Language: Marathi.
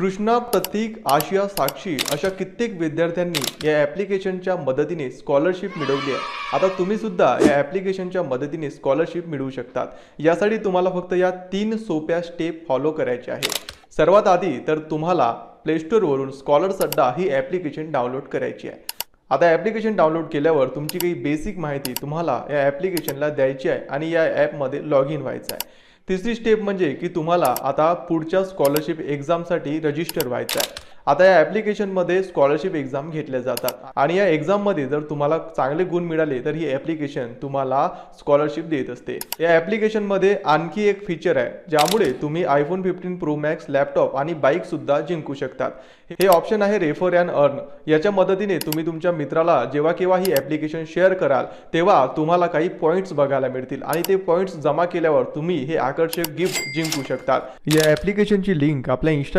कृष्णा, प्रतीक, आशिया, साक्षी अशा कित्येक विद्यार्थ्यांनी या ॲप्लिकेशनच्या मदतीने स्कॉलरशिप मिळवली आहे। आता तुम्ही सुद्धा या ॲप्लिकेशनच्या मदतीने स्कॉलरशिप मिळवू शकतात। यासाठी तुम्हाला फक्त या 3 सोप्या स्टेप फॉलो करायचे आहे। सर्वात आधी तर तुम्हाला प्ले स्टोअरवरून स्कॉलर्स अड्डा ही ॲप्लिकेशन डाउनलोड करायची आहे। आता ॲप्लिकेशन डाउनलोड केल्यावर तुमची काही बेसिक माहिती तुम्हाला या ॲप्लिकेशनला द्यायची आहे आणि या ॲपमध्ये लॉग इन व्हायचं आहे। तिसरी स्टेप म्हणजे की तुम्हाला आता पुढच्या स्कॉलरशिप एक्झामसाठी रजिस्टर व्हायचं आहे। आता या ॲप्लिकेशनमध्ये स्कॉलरशिप एक्झाम घेतल्या जातात आणि या एक्झाममध्ये जर तुम्हाला चांगले गुण मिळाले तर ही ॲप्लिकेशन तुम्हाला स्कॉलरशिप देत असते। या ॲप्लिकेशनमध्ये आणखी एक फीचर आहे ज्यामुळे तुम्ही आयफोन 15 प्रो मॅक्स लॅपटॉप आणि बाईक सुद्धा जिंकू शकतात। हे ऑप्शन आहे रेफर अँड अर्न। याच्या मदतीने तुम्ही तुमच्या मित्राला जेव्हा केव्हा ही ॲप्लिकेशन शेअर कराल तेव्हा तुम्हाला काही पॉईंट्स बघायला मिळतील आणि ते पॉईंट्स जमा केल्यावर तुम्ही हे आकर्षक गिफ्ट जिंकू शकतात। या ॲप्लिकेशनची लिंक आपल्या